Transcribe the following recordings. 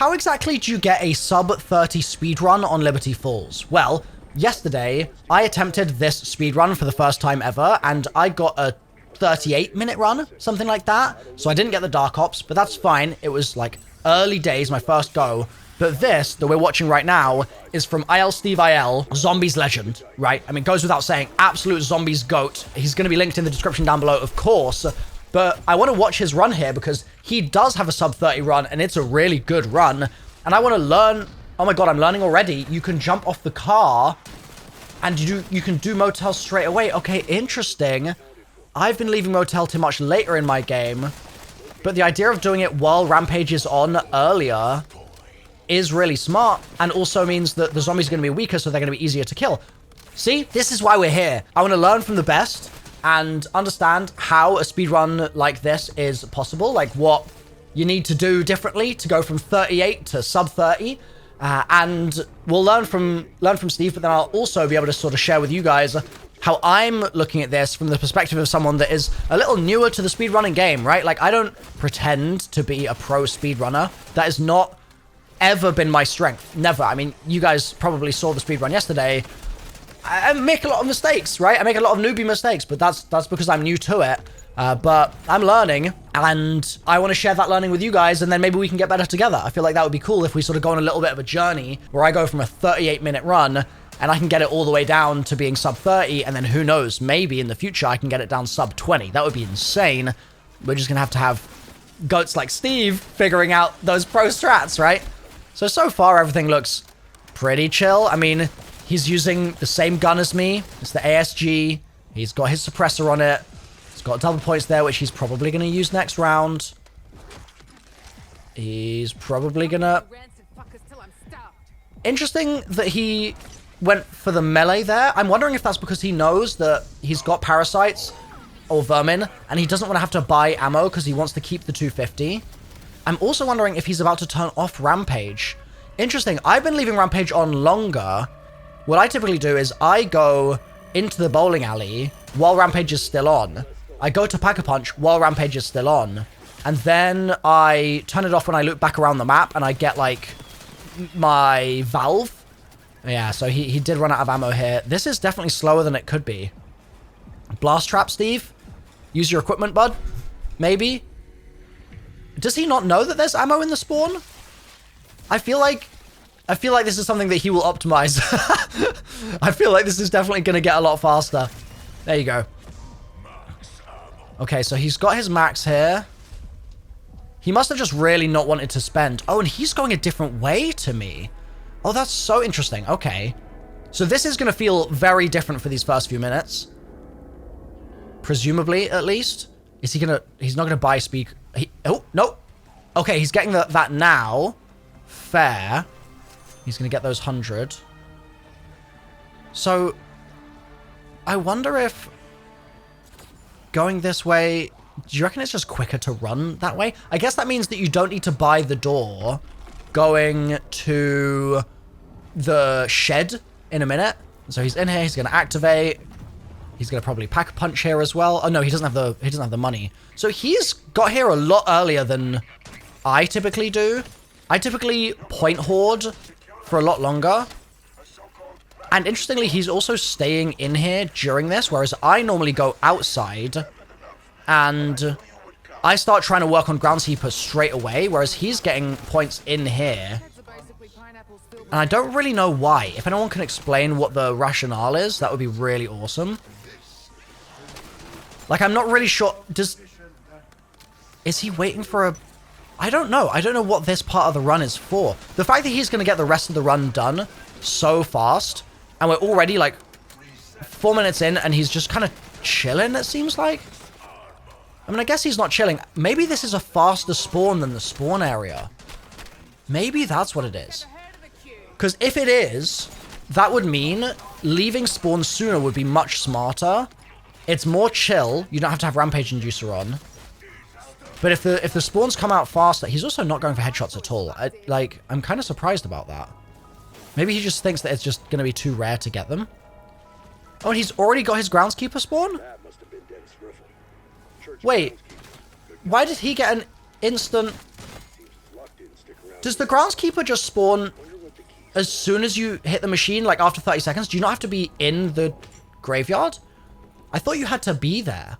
how exactly do you get a sub 30 speedrun on Liberty Falls? Well, yesterday, I attempted this speedrun for the first time ever, and I got a 38-minute run, something like that. So I didn't get the Dark Ops, but that's fine. It was like early days, my first go. But this, that we're watching right now, is from Steve IL, Zombies Legend, right? I mean, goes without saying, absolute Zombies GOAT. He's going to be linked in the description down below, of course. But I want to watch his run here because he does have a sub 30 run, and it's a really good run. And I want to learn... Oh my god, I'm learning already. You can jump off the car, and you can do motel straight away. Okay, interesting. I've been leaving motel too much later in my game, but the idea of doing it while Rampage is on earlier is really smart, and also means that the zombies are going to be weaker, so they're going to be easier to kill. See, this is why we're here. I want to learn from the best and understand how a speedrun like this is possible, like what you need to do differently to go from 38 to sub 30. And we'll learn from Steve, but then I'll also be able to sort of share with you guys how I'm looking at this from the perspective of someone that is a little newer to the speedrunning game, right? Like, I don't pretend to be a pro speedrunner. That has not ever been my strength. Never. I mean, you guys probably saw the speedrun yesterday. I make a lot of mistakes, right? I make a lot of newbie mistakes, but that's because I'm new to it. But I'm learning, and I want to share that learning with you guys, and then maybe we can get better together. I feel like that would be cool if we sort of go on a little bit of a journey where I go from a 38-minute run, and I can get it all the way down to being sub 30, and then who knows, maybe in the future I can get it down sub 20. That would be insane. We're just going to have goats like Steve figuring out those pro strats, right? So far everything looks pretty chill. I mean, he's using the same gun as me. It's the ASG. He's got his suppressor on it. He's got double points there, which he's probably going to use next round. He's probably going to... Interesting that he went for the melee there. I'm wondering if that's because he knows that he's got parasites or vermin, and he doesn't want to have to buy ammo because he wants to keep the 250. I'm also wondering if he's about to turn off Rampage. Interesting. I've been leaving Rampage on longer. What I typically do is I go into the bowling alley while Rampage is still on. I go to Pack-a-Punch while Rampage is still on. And then I turn it off when I loop back around the map and I get, like, my valve. Yeah, so he did run out of ammo here. This is definitely slower than it could be. Blast trap, Steve? Use your equipment, bud? Maybe? Does he not know that there's ammo in the spawn? I feel like this is something that he will optimize. I feel like this is definitely going to get a lot faster. There you go. Okay, so he's got his max here. He must have just really not wanted to spend. Oh, and he's going a different way to me. Oh, that's so interesting. Okay. So this is going to feel very different for these first few minutes. Presumably, at least. Is he going to... He's not going to buy speak... Oh, no. Okay, he's getting that now. Fair. He's going to get those 100. So, I wonder if going this way... Do you reckon it's just quicker to run that way? I guess that means that you don't need to buy the door going to the shed in a minute. So he's in here. He's going to activate. He's going to probably pack a punch here as well. Oh, no, he doesn't have the money. So he's got here a lot earlier than I typically do. I typically point hoard for a lot longer. And interestingly, he's also staying in here during this, whereas I normally go outside and I start trying to work on groundskeeper straight away, whereas he's getting points in here. And I don't really know why. If anyone can explain what the rationale is, that would be really awesome. Like, I'm not really sure. Is he waiting for a... I don't know. I don't know what this part of the run is for. The fact that he's going to get the rest of the run done so fast, and we're already, like, 4 minutes in, and he's just kind of chilling, it seems like. I mean, I guess he's not chilling. Maybe this is a faster spawn than the spawn area. Maybe that's what it is. Because if it is, that would mean leaving spawn sooner would be much smarter. It's more chill. You don't have to have Rampage Inducer on. But if the spawns come out faster, he's also not going for headshots at all. I'm kind of surprised about that. Maybe he just thinks that it's just going to be too rare to get them. Oh, and he's already got his groundskeeper spawn? Wait. Why did he get an instant... Does the groundskeeper just spawn as soon as you hit the machine, like after 30 seconds? Do you not have to be in the graveyard? I thought you had to be there.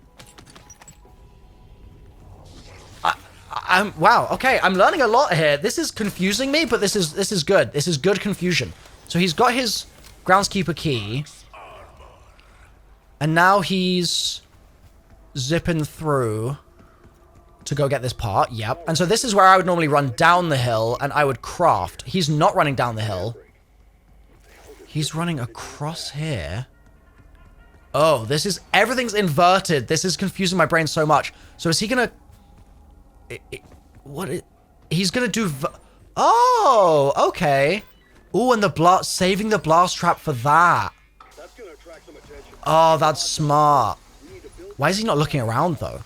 Wow, okay, I'm learning a lot here. This is confusing me, but this is good. This is good confusion. So he's got his groundskeeper key. And now he's zipping through to go get this part. Yep. And so this is where I would normally run down the hill and I would craft. He's not running down the hill. He's running across here. Oh, this is... Everything's inverted. This is confusing my brain so much. So is he gonna... He's gonna do... Oh, okay. Oh, and the blast... Saving the blast trap for that. Oh, that's smart. Why is he not looking around, though?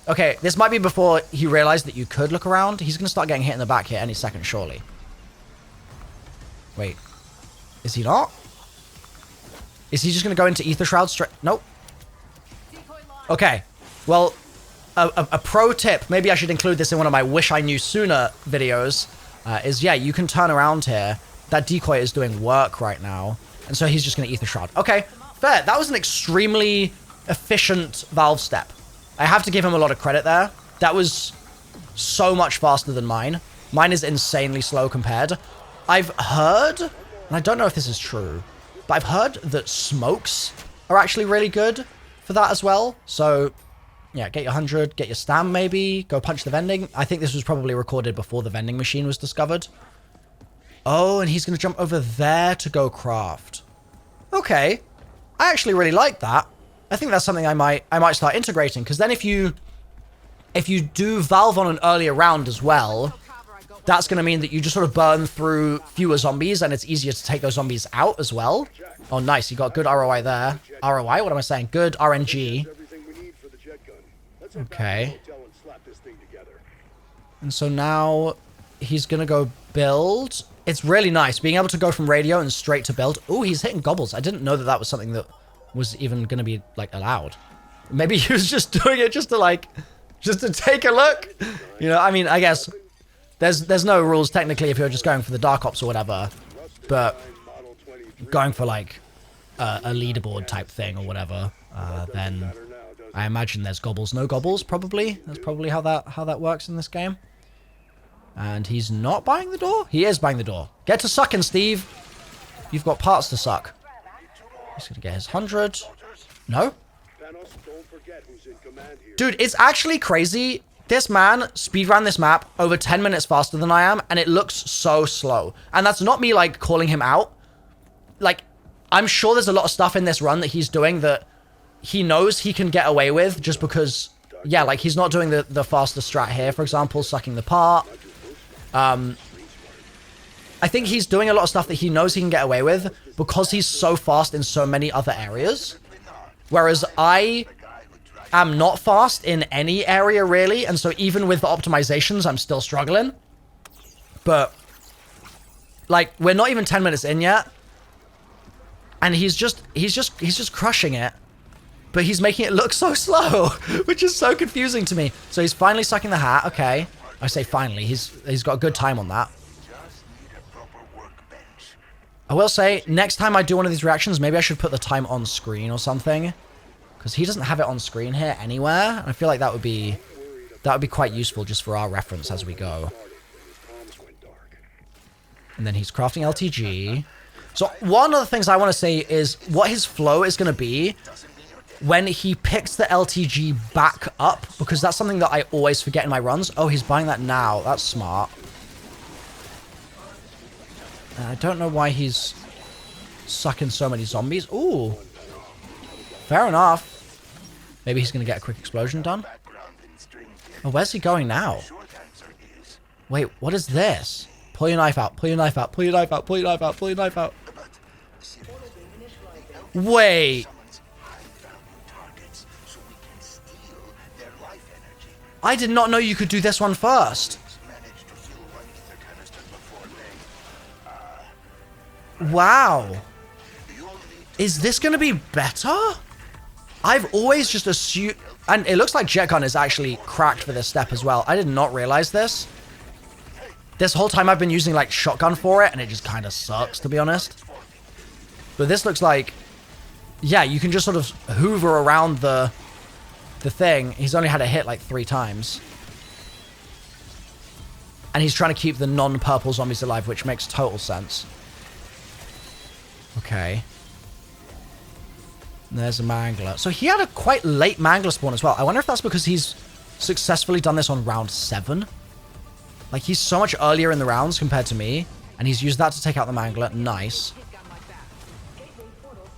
Okay, this might be before he realized that you could look around. He's gonna start getting hit in the back here any second, surely. Wait. Is he not? Is he just gonna go into Ether Shroud straight? Nope. Okay. Well... A pro tip, maybe I should include this in one of my Wish I Knew Sooner videos, is, yeah, you can turn around here. That decoy is doing work right now. And so he's just going to Ether Shroud. Okay, fair. That was an extremely efficient valve step. I have to give him a lot of credit there. That was so much faster than mine. Mine is insanely slow compared. I've heard, and I don't know if this is true, but I've heard that smokes are actually really good for that as well. So... yeah, get your 100, get your stam maybe, go punch the vending. I think this was probably recorded before the vending machine was discovered. Oh, and he's going to jump over there to go craft. Okay. I actually really like that. I think that's something I might start integrating, because then if you do valve on an earlier round as well, that's going to mean that you just sort of burn through fewer zombies and it's easier to take those zombies out as well. Oh, nice. You got good ROI there. ROI? What am I saying? Good RNG. Okay. And so now he's going to go build. It's really nice being able to go from radio and straight to build. Oh, he's hitting gobbles. I didn't know that that was something that was even going to be, like, allowed. Maybe he was just doing it just to take a look. You know, I mean, I guess there's no rules technically if you're just going for the Dark Ops or whatever. But going for, like, a leaderboard type thing or whatever, then... I imagine there's gobbles, no gobbles, probably. That's probably how that works in this game. And he's not buying the door? He is buying the door. Get to sucking, Steve. You've got parts to suck. He's going to get his 100. No? Dude, it's actually crazy. This man speedran this map over 10 minutes faster than I am, and it looks so slow. And that's not me, like, calling him out. Like, I'm sure there's a lot of stuff in this run that he's doing that he knows he can get away with just because, yeah, like, he's not doing the faster strat here, for example, sucking the part. I think he's doing a lot of stuff that he knows he can get away with because he's so fast in so many other areas. Whereas I am not fast in any area, really, and so even with the optimizations, I'm still struggling. But, like, we're not even 10 minutes in yet, and he's just crushing it. But he's making it look so slow, which is so confusing to me. So he's finally sucking the hat. Okay. I say finally. He's got a good time on that. I will say, next time I do one of these reactions, maybe I should put the time on screen or something. Because he doesn't have it on screen here anywhere. I feel like that would be quite useful just for our reference as we go. And then he's crafting LTG. So one of the things I want to say is what his flow is going to be when he picks the LTG back up, because that's something that I always forget in my runs. Oh, he's buying that now. That's smart. And I don't know why he's sucking so many zombies. Ooh. Fair enough. Maybe he's going to get a quick explosion done. Oh, where's he going now? Wait, what is this? Pull your knife out. Pull your knife out. Pull your knife out. Pull your knife out. Pull your knife out. Wait. I did not know you could do this one first. Wow. Is this going to be better? I've always just assumed... And it looks like Jetgun is actually cracked for this step as well. I did not realize this. This whole time I've been using like shotgun for it, and it just kind of sucks, to be honest. But this looks like, yeah, you can just sort of hoover around the thing. He's only had a hit like 3 times. And he's trying to keep the non-purple zombies alive, which makes total sense. Okay. There's a mangler. So he had a quite late mangler spawn as well. I wonder if that's because he's successfully done this on round 7. Like, he's so much earlier in the rounds compared to me. And he's used that to take out the mangler. Nice.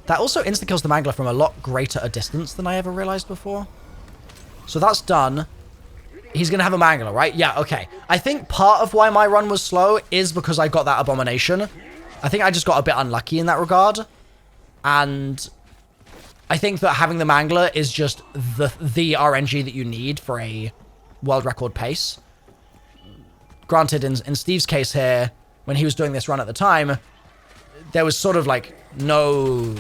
That also insta-kills the mangler from a lot greater a distance than I ever realized before. So that's done. He's going to have a mangler, right? Yeah, okay. I think part of why my run was slow is because I got that abomination. I think I just got a bit unlucky in that regard. And I think that having the mangler is just the RNG that you need for a world record pace. Granted, in Steve's case here, when he was doing this run at the time, there was sort of like no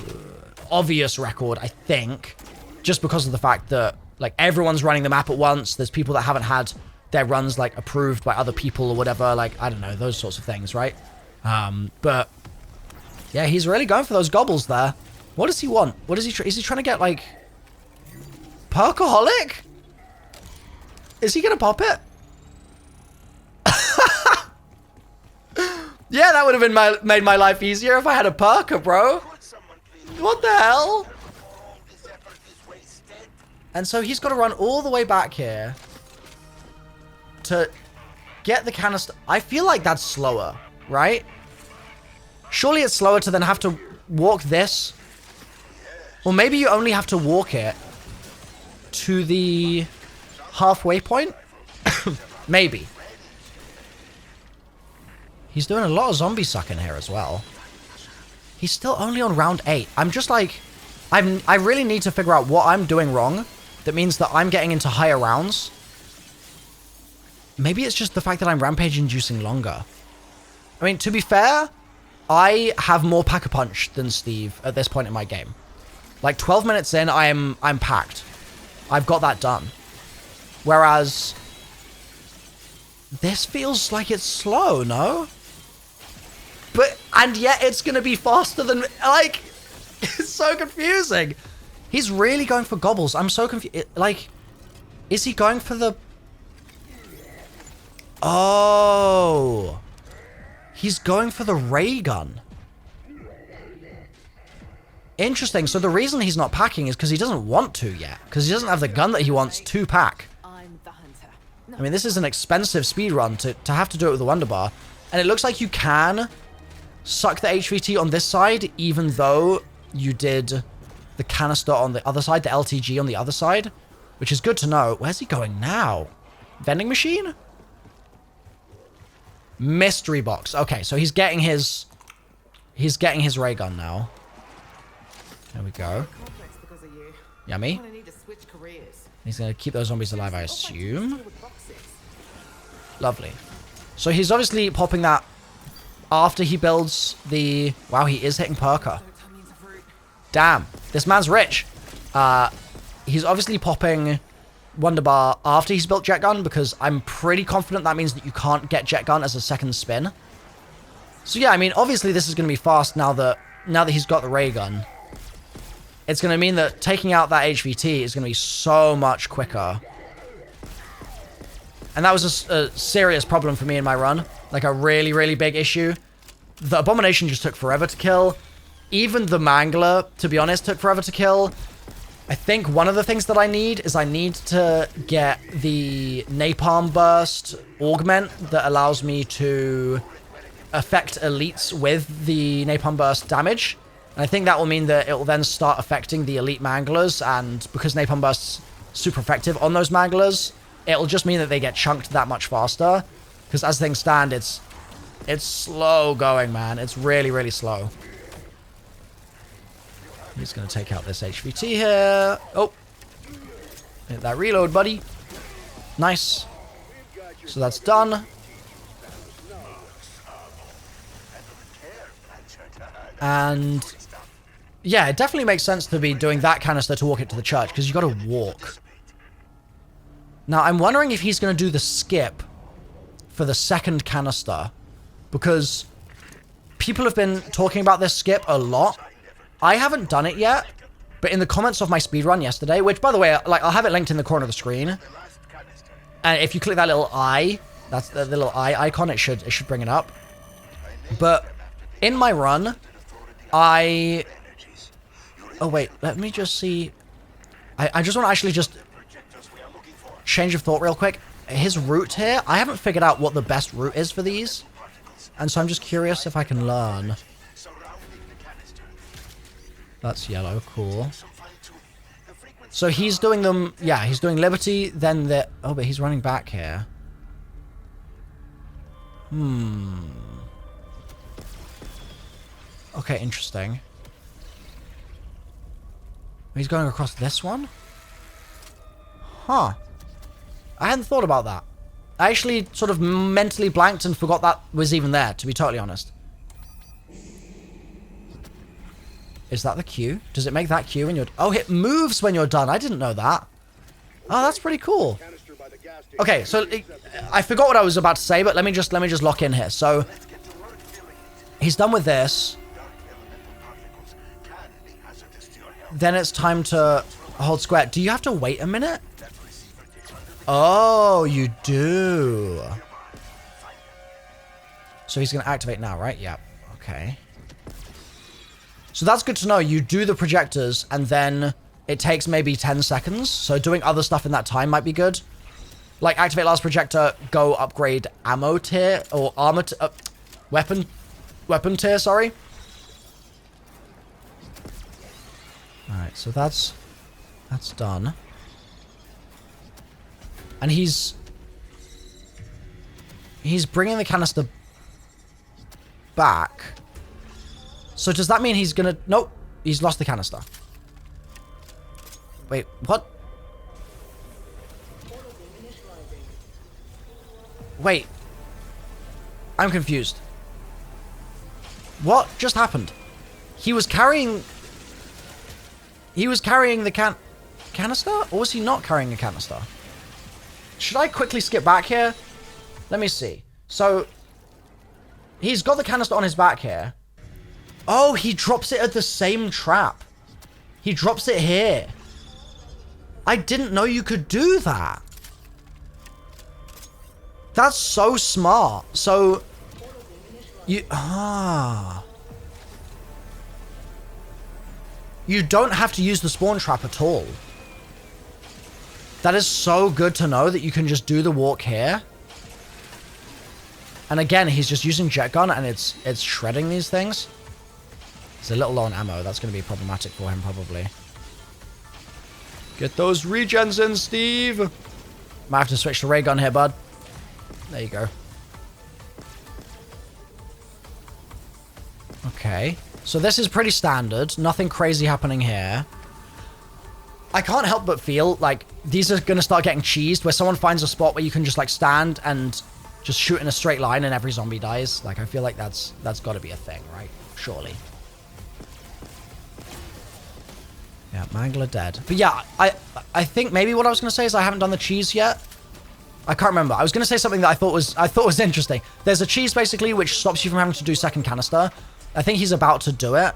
obvious record, I think, just because of the fact that like everyone's running the map at once. There's people that haven't had their runs like approved by other people or whatever. Like, I don't know, those sorts of things, right? But yeah, he's really going for those gobbles there. What does he want? What is he? Is he trying to get like Perkaholic? Is he gonna pop it? Yeah, that would have been made my life easier if I had a perker, bro. What the hell? And so he's got to run all the way back here to get the canister. I feel like that's slower, right? Surely it's slower to then have to walk this. Or maybe you only have to walk it to the halfway point. Maybe. He's doing a lot of zombie sucking here as well. He's still only on round 8. I'm just like, I really need to figure out what I'm doing wrong. That means that I'm getting into higher rounds. Maybe it's just the fact that I'm rampage inducing longer. I mean, to be fair, I have more pack-a-punch than Steve at this point in my game. Like 12 minutes in, I'm packed. I've got that done. Whereas this feels like it's slow, no? And yet it's going to be faster than, like, it's so confusing. He's really going for gobbles. I'm so confused. Like, is he going for the... Oh. He's going for the ray gun. Interesting. So the reason he's not packing is because he doesn't want to yet. Because he doesn't have the gun that he wants to pack. I mean, this is an expensive speedrun to have to do it with the Wonder Bar. And it looks like you can suck the HVT on this side, even though you did the canister on the other side, the LTG on the other side, which is good to know. Where's he going now? Vending machine? Mystery box. Okay, so he's getting his ray gun now. There we go. Yummy. He's going to keep those zombies alive, I assume. Lovely. So he's obviously popping that after he builds the... Wow, he is hitting Perker. Damn. This man's rich. He's obviously popping Wonder Bar after he's built Jet Gun, because I'm pretty confident that means that you can't get Jet Gun as a second spin. So yeah, I mean, obviously this is going to be fast now that he's got the ray gun. It's going to mean that taking out that HVT is going to be so much quicker. And that was a serious problem for me in my run. Like a really, really big issue. The Abomination just took forever to kill. Even the Mangler, to be honest, took forever to kill. I think one of the things that I need is I need to get the Napalm Burst augment that allows me to affect elites with the Napalm Burst damage. And I think that will mean that it will then start affecting the elite Manglers, and because Napalm Burst's super effective on those Manglers, it'll just mean that they get chunked that much faster. Because as things stand, it's slow going, man. It's really, really slow. He's going to take out this HVT here. Oh. Hit that reload, buddy. Nice. So that's done. And yeah, it definitely makes sense to be doing that canister to walk it to the church, because you got to walk. Now, I'm wondering if he's going to do the skip for the second canister. Because people have been talking about this skip a lot. I haven't done it yet, but in the comments of my speedrun yesterday, which, by the way, like, I'll have it linked in the corner of the screen. And if you click that little eye, that's the little eye icon, it should bring it up. But in my run, oh wait, let me just see. I just want to actually just change of thought real quick. His route here, I haven't figured out what the best route is for these. And so I'm just curious if I can learn. That's yellow, cool. So he's doing them, yeah, he's doing Liberty, then the, oh, but he's running back here. Okay, interesting. He's going across this one? Huh. I hadn't thought about that. I actually sort of mentally blanked and forgot that was even there, to be totally honest. Is that the queue? Does it make that queue when you're... Oh, it moves when you're done. I didn't know that. Oh, that's pretty cool. Okay, so I forgot what I was about to say, but let me just lock in here. So he's done with this. Then it's time to hold square. Do you have to wait a minute? Oh, you do. So he's going to activate now, right? Yeah. Okay. So that's good to know. You do the projectors, and then it takes maybe 10 seconds. So doing other stuff in that time might be good. Like, activate last projector, go upgrade ammo tier, or armor, weapon tier, sorry. Alright, so that's done. And he's bringing the canister back. So does that mean he's gonna... Nope, he's lost the canister. Wait, what? Wait. I'm confused. What just happened? He was carrying the canister? Or was he not carrying a canister? Should I quickly skip back here? Let me see. So, he's got the canister on his back here. Oh, he drops it at the same trap. He drops it here. I didn't know you could do that. That's so smart. So, you... You don't have to use the spawn trap at all. That is so good to know that you can just do the walk here. And again, he's just using jet gun and it's shredding these things. He's a little low on ammo. That's going to be problematic for him, probably. Get those regens in, Steve. Might have to switch to ray gun here, bud. There you go. Okay. So this is pretty standard. Nothing crazy happening here. I can't help but feel like these are going to start getting cheesed, where someone finds a spot where you can just like stand and just shoot in a straight line and every zombie dies. Like, I feel like that's got to be a thing, right? Surely. Yeah, Mangler dead. But yeah, I think maybe what I was going to say is I haven't done the cheese yet. I can't remember. I was going to say something that I thought was interesting. There's a cheese basically which stops you from having to do second canister. I think he's about to do it.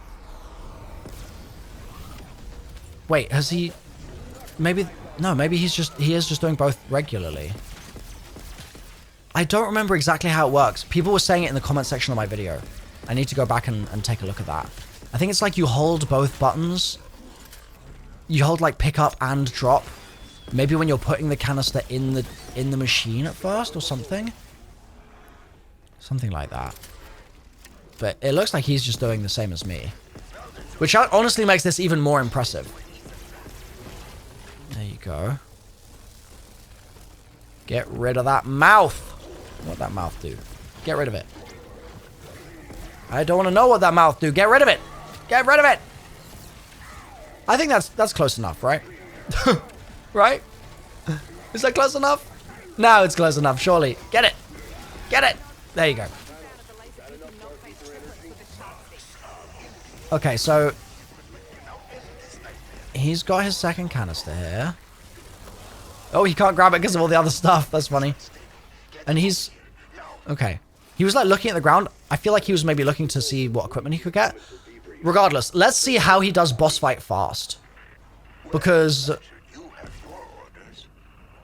Wait, has he... Maybe... No, maybe he is just doing both regularly. I don't remember exactly how it works. People were saying it in the comment section of my video. I need to go back and take a look at that. I think it's like you hold both buttons. You hold like pick up and drop. Maybe when you're putting the canister in the machine at first or something. Something like that. But it looks like he's just doing the same as me. Which honestly makes this even more impressive. There you go. Get rid of that mouth. What'd that mouth do? Get rid of it. I don't want to know what that mouth do. Get rid of it. Get rid of it. I think that's close enough, right? Right? Is that close enough? No, it's close enough, surely. Get it. Get it. There you go. Okay, so he's got his second canister here. Oh, he can't grab it because of all the other stuff. That's funny. And he's Okay. He was like looking at the ground. I feel like he was maybe looking to see what equipment he could get. Regardless, let's see how he does boss fight fast. Because...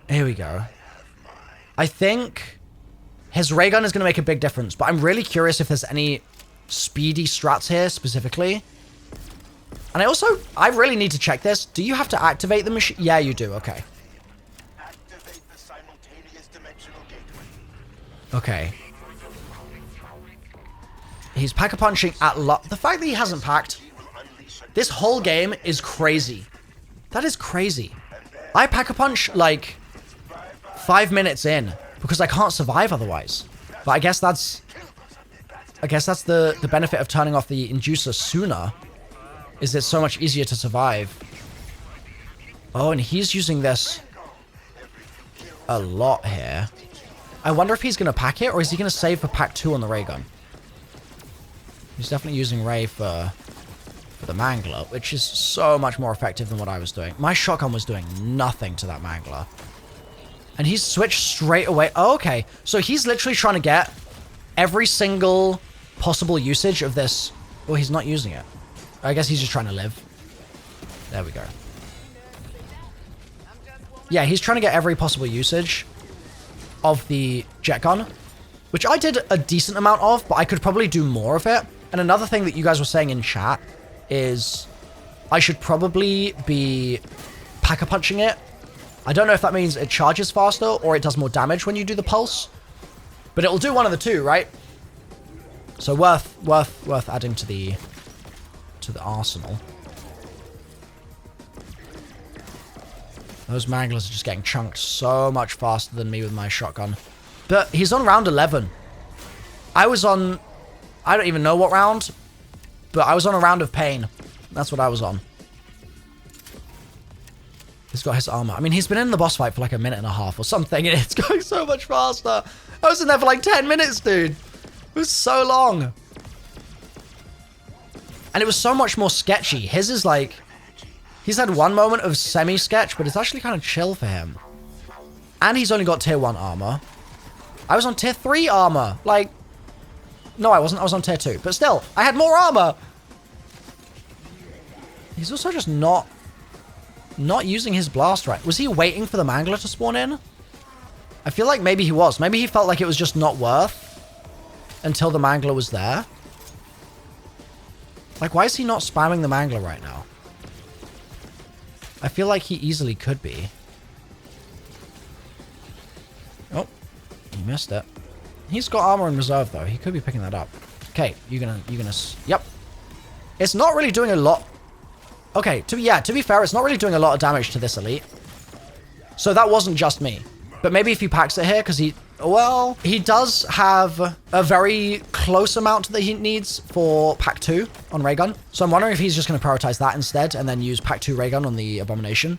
Here we go. I think his ray gun is going to make a big difference. But I'm really curious if there's any speedy strats here specifically. And I really need to check this. Do you have to activate the machine? Yeah, you do. Okay. Okay. He's pack-a-punching at the fact that he hasn't packed. This whole game is crazy. That is crazy. I pack-a-punch like 5 minutes in because I can't survive otherwise. But I guess that's the benefit of turning off the inducer sooner. Is it's so much easier to survive. Oh, and he's using this a lot here. I wonder if he's going to pack it or is he going to save for pack 2 on the ray gun? He's definitely using ray for the mangler, which is so much more effective than what I was doing. My shotgun was doing nothing to that mangler. And he's switched straight away. Oh, okay. So he's literally trying to get every single possible usage of this. Well, he's not using it. I guess he's just trying to live. There we go. Yeah, he's trying to get every possible usage of the jet gun, which I did a decent amount of, but I could probably do more of it. And another thing that you guys were saying in chat is I should probably be pack-a-punching it. I don't know if that means it charges faster or it does more damage when you do the pulse, but it'll do one of the two, right? So worth adding to the arsenal. Those manglers are just getting chunked so much faster than me with my shotgun. But he's on round 11. I was on... I don't even know what round, but I was on a round of pain. That's what I was on. He's got his armor. I mean, he's been in the boss fight for like a minute and a half or something, and it's going so much faster. I was in there for like 10 minutes, dude. It was so long. And it was so much more sketchy. His is like... He's had one moment of semi-sketch, but it's actually kind of chill for him. And he's only got tier 1 armor. I was on tier 3 armor. Like... No, I wasn't. I was on tier 2. But still, I had more armor. He's also just not using his blast right. Was he waiting for the mangler to spawn in? I feel like maybe he was. Maybe he felt like it was just not worth until the mangler was there. Like, why is he not spamming the mangler right now? I feel like he easily could be. Oh, he missed it. He's got armor in reserve, though. He could be picking that up. Okay, you're gonna... Yep. It's not really doing a lot... Okay, to be fair, it's not really doing a lot of damage to this elite. So that wasn't just me. But maybe if he packs it here, because he... Well, he does have a very close amount that he needs for pack 2 on Raygun. So I'm wondering if he's just going to prioritize that instead and then use pack 2 Raygun on the Abomination.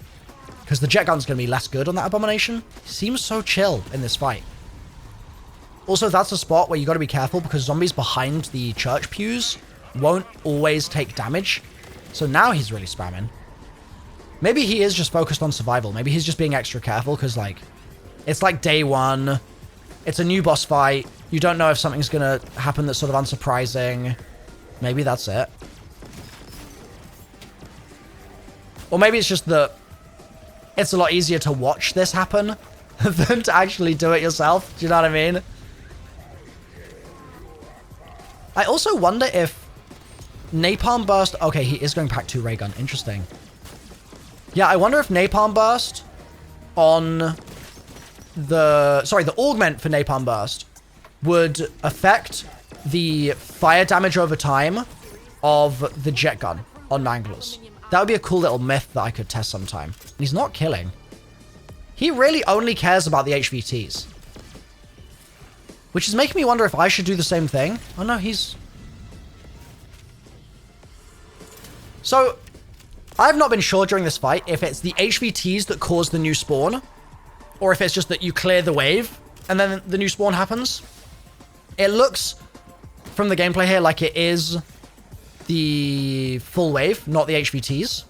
Because the jet gun's going to be less good on that Abomination. He seems so chill in this fight. Also, that's a spot where you got to be careful because zombies behind the church pews won't always take damage. So now he's really spamming. Maybe he is just focused on survival. Maybe he's just being extra careful because, like, it's like day 1. It's a new boss fight. You don't know if something's going to happen that's sort of unsurprising. Maybe that's it. Or maybe it's just that it's a lot easier to watch this happen than to actually do it yourself. Do you know what I mean? I also wonder if Napalm Burst... Okay, he is going pack 2 ray gun. Interesting. Yeah, I wonder if Napalm Burst on the... Sorry, the augment for Napalm Burst would affect the fire damage over time of the jet gun on Manglers. That would be a cool little myth that I could test sometime. He's not killing. He really only cares about the HVTs. Which is making me wonder if I should do the same thing. Oh no, he's... So, I've not been sure during this fight if it's the HVTs that cause the new spawn, or if it's just that you clear the wave, and then the new spawn happens. It looks, from the gameplay here, like it is the full wave, not the HVTs.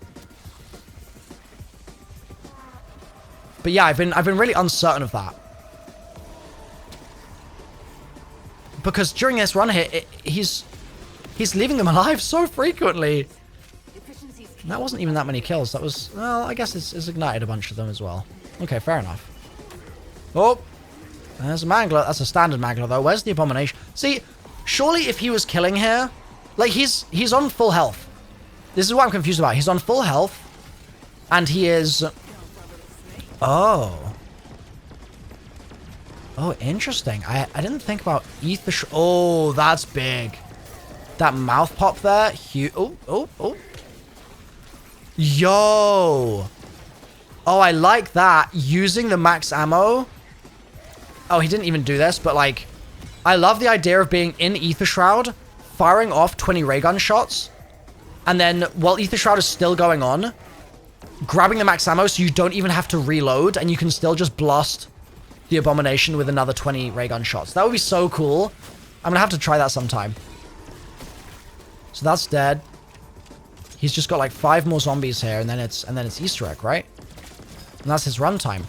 But yeah, I've been really uncertain of that. because during this run here, he's leaving them alive so frequently. And that wasn't even that many kills. That was, well, I guess it's ignited a bunch of them as well. Okay, fair enough. Oh, there's a mangler. That's a standard mangler, though. Where's the abomination? See, surely if he was killing here, like, he's on full health. This is what I'm confused about. He's on full health, and he is... Oh. Oh, interesting. I didn't think about ether... Oh, that's big. That mouth pop there. Huge. Oh. Yo. Oh, I like that. Using the max ammo. Oh, he didn't even do this, but, like, I love the idea of being in Ether Shroud, firing off 20 ray gun shots, and then while Ether Shroud is still going on, grabbing the max ammo so you don't even have to reload, and you can still just blast the abomination with another 20 ray gun shots. That would be so cool. I'm gonna have to try that sometime. So that's dead. He's just got like 5 more zombies here, and then it's Easter egg, right? And that's his runtime.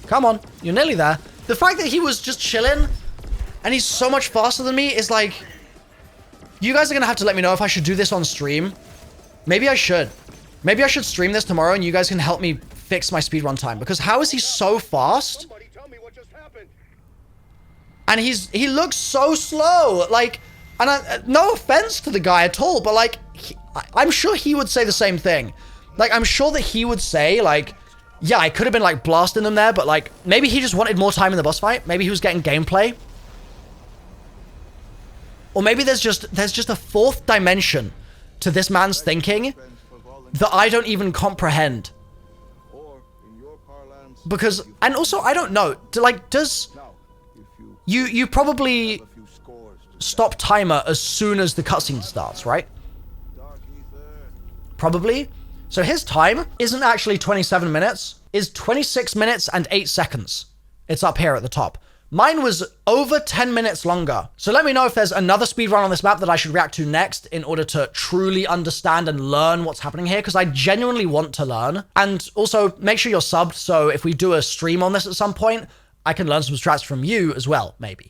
Come on, you're nearly there. The fact that he was just chilling, and he's so much faster than me is like... You guys are gonna have to let me know if I should do this on stream. Maybe I should. Maybe I should stream this tomorrow, and you guys can help me fix my speedrun time. Because how is he so fast? Somebody tell me what just happened. And he looks so slow. Like, and no offense to the guy at all, but like, I'm sure he would say the same thing. Like, I'm sure that he would say, like, yeah, I could have been, like, blasting them there, but, like, maybe he just wanted more time in the boss fight. Maybe he was getting gameplay. Or maybe there's just a fourth dimension to this man's thinking that I don't even comprehend. Because, and also, I don't know, does... You probably stop timer as soon as the cutscene starts, right? Probably. So his time isn't actually 27 minutes, is 26 minutes and 8 seconds. It's up here at the top. Mine was over 10 minutes longer. So let me know if there's another speedrun on this map that I should react to next in order to truly understand and learn what's happening here, because I genuinely want to learn. And also, make sure you're subbed, so if we do a stream on this at some point, I can learn some strats from you as well, maybe.